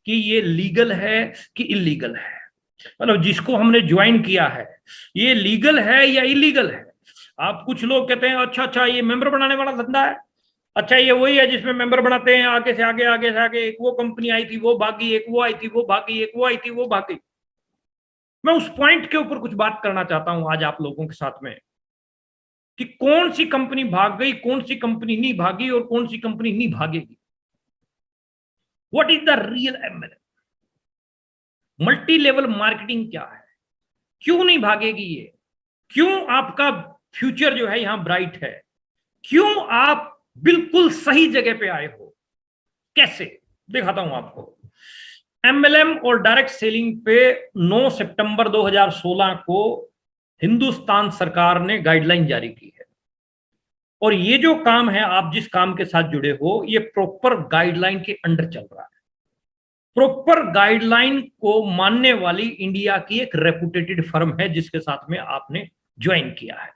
कि ये लीगल है कि इलीगल है, मतलब जिसको हमने ज्वाइन किया है ये लीगल है या इलीगल है। आप कुछ लोग कहते हैं अच्छा अच्छा ये मेंबर बनाने वाला धंधा है, अच्छा ये वही है जिसमें मेंबर बनाते हैं, आगे से आगे आगे से आगे, एक वो कंपनी आई थी वो भागी, एक वो आई थी वो भागी, एक वो आई थी वो भागी। मैं उस पॉइंट के ऊपर कुछ बात करना चाहता हूं आज आप लोगों के साथ में कि कौन सी कंपनी भाग गई, कौन सी कंपनी नहीं भागी और कौन सी कंपनी नहीं भागेगी। What is the real MLM, multi level marketing क्या है, क्यों नहीं भागेगी ये, क्यों आपका फ्यूचर जो है यहां ब्राइट है, क्यों आप बिल्कुल सही जगह पे आए हो, कैसे, दिखाता हूं आपको। एमएलएम और डायरेक्ट सेलिंग पे 9 सितंबर 2016 को हिंदुस्तान सरकार ने गाइडलाइन जारी की है, और ये जो काम है आप जिस काम के साथ जुड़े हो ये प्रॉपर गाइडलाइन के अंडर चल रहा है। प्रॉपर गाइडलाइन को मानने वाली इंडिया की एक रेपुटेटेड फर्म है जिसके साथ में आपने ज्वाइन किया है।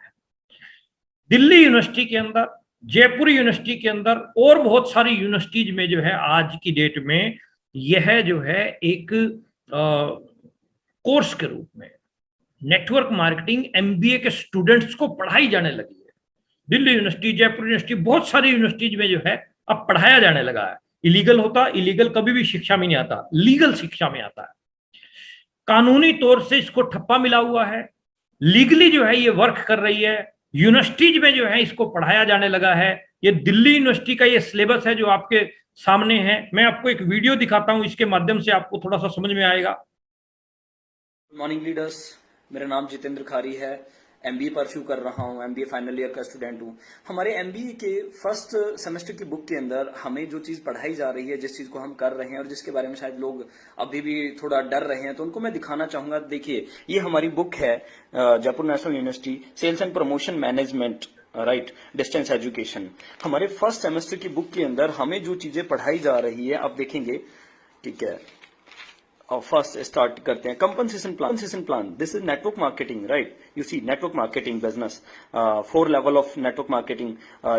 दिल्ली यूनिवर्सिटी के अंदर, जयपुर यूनिवर्सिटी के अंदर और बहुत सारी यूनिवर्सिटीज में जो है आज की डेट में यह जो है एक कोर्स के रूप में नेटवर्क मार्केटिंग एमबीए के स्टूडेंट्स को पढ़ाई जाने लगी है। दिल्ली यूनिवर्सिटी, जयपुर यूनिवर्सिटी, बहुत सारी यूनिवर्सिटीज में जो है अब पढ़ाया जाने लगा है। इलीगल होता, इलीगल कभी भी शिक्षा में नहीं आता, लीगल शिक्षा में आता है। कानूनी तौर से इसको ठप्पा मिला हुआ है, लीगली जो है ये वर्क कर रही है, यूनिवर्सिटीज में जो है इसको पढ़ाया जाने लगा है। ये दिल्ली यूनिवर्सिटी का ये सिलेबस है जो आपके सामने है। मैं आपको एक वीडियो दिखाता हूं, इसके माध्यम से आपको थोड़ा सा समझ में आएगा। गुड मॉर्निंग लीडर्स, मेरा नाम जितेंद्र खारी है, एमबीए परस्यू कर रहा हूं, एमबीए फाइनल ईयर का स्टूडेंट हूं। हमारे एमबीए के फर्स्ट सेमेस्टर की बुक के अंदर हमें जो चीज पढ़ाई जा रही है, जिस चीज को हम कर रहे हैं और जिसके बारे में शायद लोग अभी भी थोड़ा डर रहे हैं, तो उनको मैं दिखाना चाहूंगा। देखिए, ये हमारी बुक है Jaipur national university sales and promotion management, right, distance education. हमारे फर्स्ट सेमेस्टर की बुक के अंदर हमें जो चीजें पढ़ाई जा रही है आप देखेंगे, ठीक है। और फर्स्ट स्टार्ट करते हैं compensation plan. This is network marketing, right. You see network marketing business, 4 level of network marketing,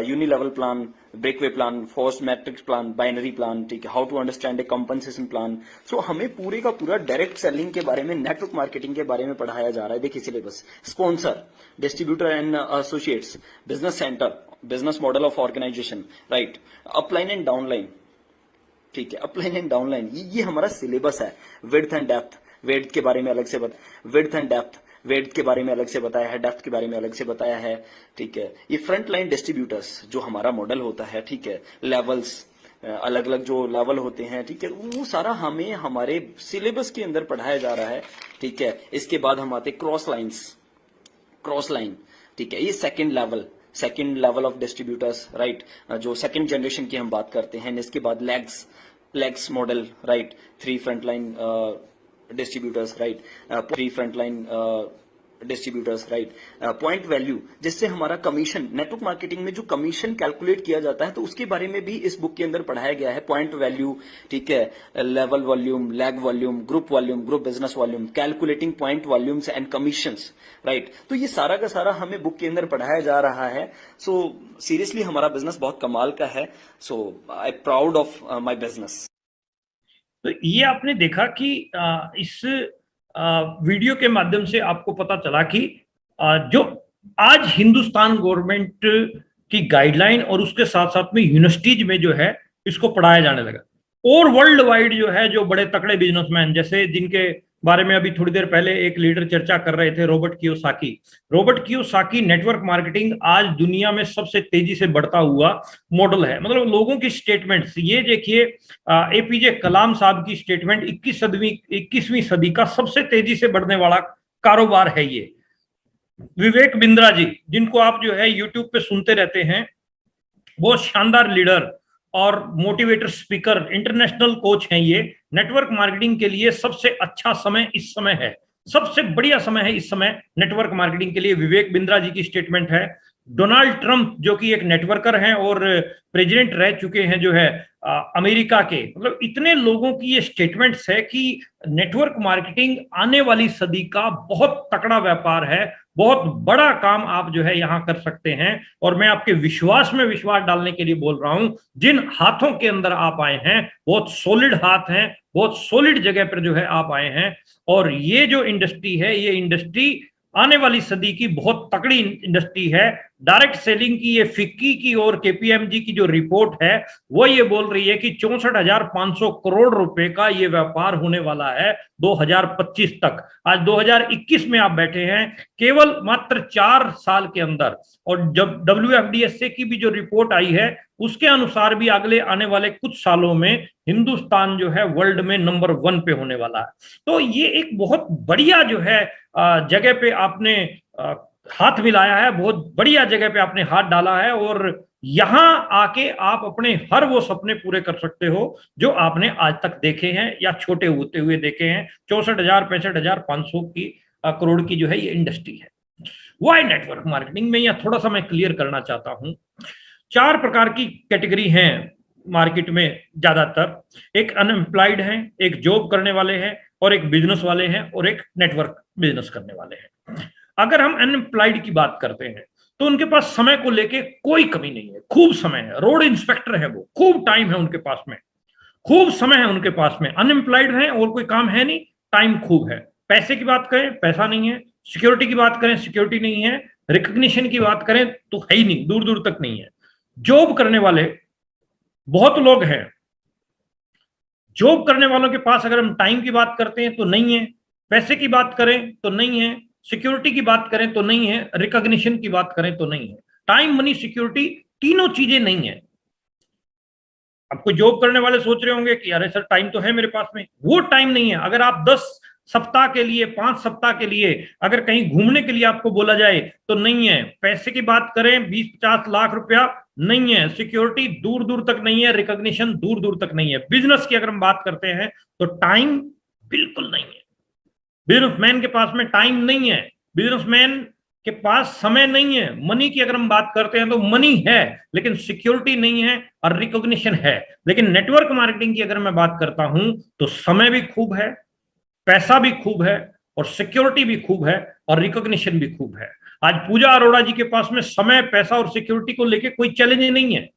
uni level plan, breakaway plan, force matrix plan, binary plan, ठीक है। How to understand a compensation plan. So हमें पूरे का पूरा direct selling के बारे में, network marketing के बारे में पढ़ाया जा रहा है। देखिए syllabus, sponsor, distributor and associates, business centre, business model of organisation, right, upline and downline, ठीक है, अपलाइन एंड डाउनलाइन, ये हमारा सिलेबस है। विड्थ एंड डेप्थ, वेड्थ के बारे में अलग से विड्थ एंड डेप्थ, वेड्थ के बारे में अलग से बताया है, डेप्थ के बारे में अलग से बताया है, ठीक है। ये फ्रंट लाइन डिस्ट्रीब्यूटर्स जो हमारा मॉडल होता है, ठीक है, लेवल्स, अलग अलग जो लेवल होते हैं, ठीक है, वो सारा हमें हमारे सिलेबस के अंदर पढ़ाया जा रहा है, ठीक है। इसके बाद हम आते क्रॉस लाइन, ठीक है, ये second level of distributors, right, जो सेकेंड जनरेशन की हम बात करते हैं। इसके बाद legs model, right, 3 frontline distributors, right, 3 frontline distributors, right, point value, जिससे हमारा कमीशन, नेटवर्क मार्केटिंग में जो कमीशन कैलकुलेट किया जाता है, तो उसके बारे में भी इस बुक के अंदर पढ़ाया गया है। पॉइंट वैल्यू, ठीक है, level volume, lag volume, group business volume, calculating point volumes and commissions, right. तो ये सारा का सारा हमें बुक के अंदर पढ़ाया जा रहा है। सो सीरियसली हमारा बिजनेस बहुत कमाल का है। So I proud of my business. तो ये आपने देखा कि इस वीडियो के माध्यम से आपको पता चला कि जो आज हिंदुस्तान गवर्नमेंट की गाइडलाइन और उसके साथ साथ में यूनिवर्सिटीज में जो है इसको पढ़ाया जाने लगा, और वर्ल्ड वाइड जो है जो बड़े तकड़े बिजनेसमैन, जैसे जिनके बारे में अभी थोड़ी देर पहले एक लीडर चर्चा कर रहे थे, रॉबर्ट कियोसाकी नेटवर्क मार्केटिंग आज दुनिया में सबसे तेजी से बढ़ता हुआ मॉडल है। मतलब लोगों की स्टेटमेंट्स, ये देखिए एपीजे कलाम साहब की स्टेटमेंट, 21वीं सदी का सबसे तेजी से बढ़ने वाला कारोबार है ये। विवेक बिंद्रा जी, जिनको आप जो है यूट्यूब पे सुनते रहते हैं, बहुत शानदार लीडर और मोटिवेटर स्पीकर, इंटरनेशनल कोच हैं ये। नेटवर्क मार्केटिंग के लिए सबसे अच्छा समय इस समय है, सबसे बढ़िया समय है इस समय नेटवर्क मार्केटिंग के लिए। विवेक बिंद्रा जी की स्टेटमेंट है, डोनाल्ड ट्रंप जो कि एक नेटवर्कर हैं और प्रेसिडेंट रह चुके हैं जो है अमेरिका के, मतलब इतने लोगों की ये स्टेटमेंट्स है कि नेटवर्क मार्केटिंग आने वाली सदी का बहुत तकड़ा व्यापार है, बहुत बड़ा काम आप जो है यहाँ कर सकते हैं। और मैं आपके विश्वास में विश्वास डालने के लिए बोल रहा हूं, जिन हाथों के अंदर आप आए हैं बहुत सॉलिड हाथ हैं, बहुत सॉलिड जगह पर जो है आप आए हैं। और ये जो इंडस्ट्री है, ये इंडस्ट्री आने वाली सदी की बहुत तकड़ी इंडस्ट्री है। डायरेक्ट सेलिंग की ये फिक्की की और केपीएमजी की जो रिपोर्ट है वो ये बोल रही है कि 64,500 करोड़ रुपए का ये व्यापार होने वाला है 2025 तक। आज 2021 में आप बैठे हैं, केवल मात्र 4 साल के अंदर। और जब WFDSA की भी जो रिपोर्ट आई है उसके अनुसार भी अगले आने वाले कुछ सालों में हिंदुस्तान जो है वर्ल्ड में नंबर 1 पे होने वाला है। तो ये एक बहुत बढ़िया जो है जगह पे आपने हाथ मिलाया है, बहुत बढ़िया जगह पे आपने हाथ डाला है। और यहां आके आप अपने हर वो सपने पूरे कर सकते हो जो आपने आज तक देखे हैं या छोटे होते हुए देखे हैं। 64,000 65,500 की करोड़ की जो है ये इंडस्ट्री है। वाई नेटवर्क मार्केटिंग में, यह थोड़ा सा मैं क्लियर करना चाहता हूं। 4 प्रकार की कैटेगरी हैं मार्केट में ज्यादातर। एक अनएम्प्लॉयड है, एक जॉब करने वाले हैं, और एक बिजनेस वाले हैं, और एक नेटवर्क बिजनेस करने वाले हैं। अगर हम अनएम्प्लॉयड की बात करते हैं तो उनके पास समय को लेके कोई कमी नहीं है, खूब समय है, रोड इंस्पेक्टर है वो, खूब टाइम है उनके पास में, खूब समय है उनके पास में। अनएम्प्लॉयड है और कोई काम है नहीं, टाइम खूब है। पैसे की बात करें, पैसा नहीं है। सिक्योरिटी की बात करें, सिक्योरिटी नहीं है। रिकग्निशन की बात करें तो है ही नहीं, दूर दूर तक नहीं है। जॉब करने वाले बहुत लोग हैं। जॉब करने वालों के पास अगर हम टाइम की बात करते हैं तो नहीं है, पैसे की बात करें तो नहीं है, सिक्योरिटी की बात करें तो नहीं है, रिकॉग्निशन की बात करें तो नहीं है। टाइम, मनी, सिक्योरिटी, तीनों चीजें नहीं है। आपको जॉब करने वाले सोच रहे होंगे कि अरे सर टाइम तो है मेरे पास में, वो टाइम नहीं है। अगर आप 10 सप्ताह के लिए, 5 सप्ताह के लिए अगर कहीं घूमने के लिए आपको बोला जाए तो नहीं है। पैसे की बात करें 20-50 लाख रुपया नहीं है। सिक्योरिटी दूर दूर तक नहीं है, रिकॉग्निशन दूर दूर तक नहीं है। बिजनेस की अगर हम बात करते हैं तो टाइम बिल्कुल नहीं है। बिजनेसमैन के पास में टाइम नहीं है, बिजनेसमैन के पास समय नहीं है। मनी की अगर हम बात करते हैं तो मनी है लेकिन सिक्योरिटी नहीं है और रिकॉग्निशन है। लेकिन नेटवर्क मार्केटिंग की अगर मैं बात करता हूं तो समय भी खूब है, पैसा भी खूब है, और सिक्योरिटी भी खूब है, और रिकॉग्निशन भी खूब है। आज पूजा अरोड़ा जी के पास में समय, पैसा और सिक्योरिटी को लेके कोई चैलेंज नहीं है।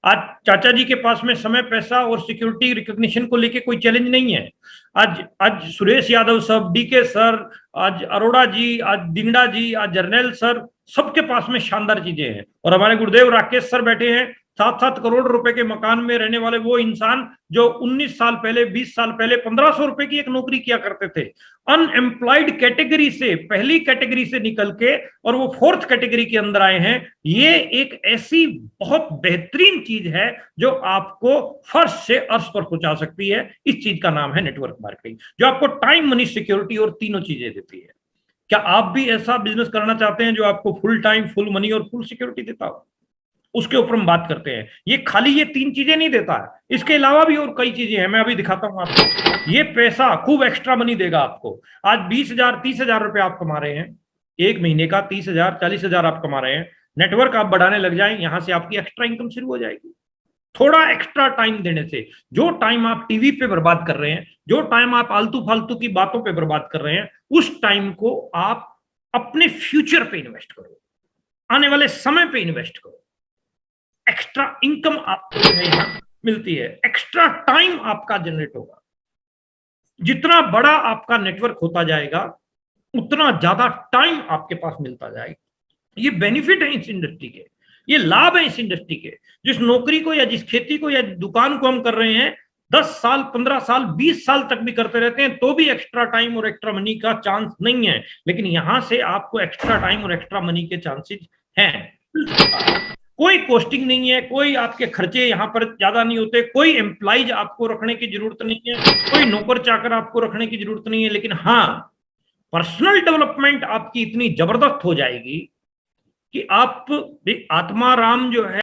आज चाचा जी के पास में समय, पैसा और सिक्योरिटी, रिकॉग्निशन को लेके कोई चैलेंज नहीं है। आज आज सुरेश यादव साहब, डीके सर, आज अरोड़ा जी, आज दिंगड़ा जी, आज जर्नैल सर, सबके पास में शानदार चीजें हैं। और हमारे गुरुदेव राकेश सर बैठे हैं, 7-7 करोड़ रुपए के मकान में रहने वाले वो इंसान जो 19 साल पहले, 20 साल पहले 1500 रुपए की एक नौकरी किया करते थे। अनएम्प्लॉयड कैटेगरी से, पहली कैटेगरी से निकल के और वो 4th कैटेगरी के अंदर आए हैं। ये एक ऐसी बहुत बेहतरीन चीज है जो आपको फर्श से अर्श पर पहुंचा सकती है। इस चीज का नाम है नेटवर्क मार्केटिंग, जो आपको टाइम, मनी, सिक्योरिटी और तीनों चीजें देती है। क्या आप भी ऐसा बिजनेस करना चाहते हैं जो आपको फुल टाइम, फुल मनी और फुल सिक्योरिटी देता हो? उसके ऊपर हम बात करते हैं। ये खाली ये 3 चीजें नहीं देता है, इसके अलावा भी और कई चीजें हैं, मैं अभी दिखाता हूं आपको। ये पैसा खूब एक्स्ट्रा मनी देगा आपको। आज 20,000 30,000 रुपए आप कमा रहे हैं एक महीने का, 30,000 40,000 आप कमा रहे हैं। नेटवर्क आप बढ़ाने लग जाए, यहां से आपकी एक्स्ट्रा इनकम शुरू हो जाएगी। थोड़ा एक्स्ट्रा टाइम देने से, जो टाइम आप टीवी पे बर्बाद कर रहे हैं, जो टाइम आप आलतू फालतू की बातों पे बर्बाद कर रहे हैं, उस टाइम को आप अपने फ्यूचर पे इन्वेस्ट करो, आने वाले समय पे इन्वेस्ट करो। एक्स्ट्रा इनकम आपको यहां मिलती है, एक्स्ट्रा टाइम आपका जनरेट होगा। जितना बड़ा आपका नेटवर्क होता जाएगा उतना ज्यादा टाइम आपके पास मिलता जाएगा। ये बेनिफिट है इस इंडस्ट्री के, ये लाभ है इस इंडस्ट्री के। जिस नौकरी को या जिस खेती को या दुकान को हम कर रहे हैं 10 साल, 15 साल, 20 साल तक भी करते रहते हैं तो भी एक्स्ट्रा टाइम और एक्स्ट्रा मनी का चांस नहीं है। लेकिन यहां से आपको एक्स्ट्रा टाइम और एक्स्ट्रा मनी के चांसेस हैं। कोई कॉस्टिंग नहीं है, कोई आपके खर्चे यहां पर ज्यादा नहीं होते, कोई एम्प्लॉइज आपको रखने की जरूरत नहीं है, कोई नौकर चाकर आपको रखने की जरूरत नहीं है। लेकिन हाँ, पर्सनल डेवलपमेंट आपकी इतनी जबरदस्त हो जाएगी कि आप आत्मा राम जो है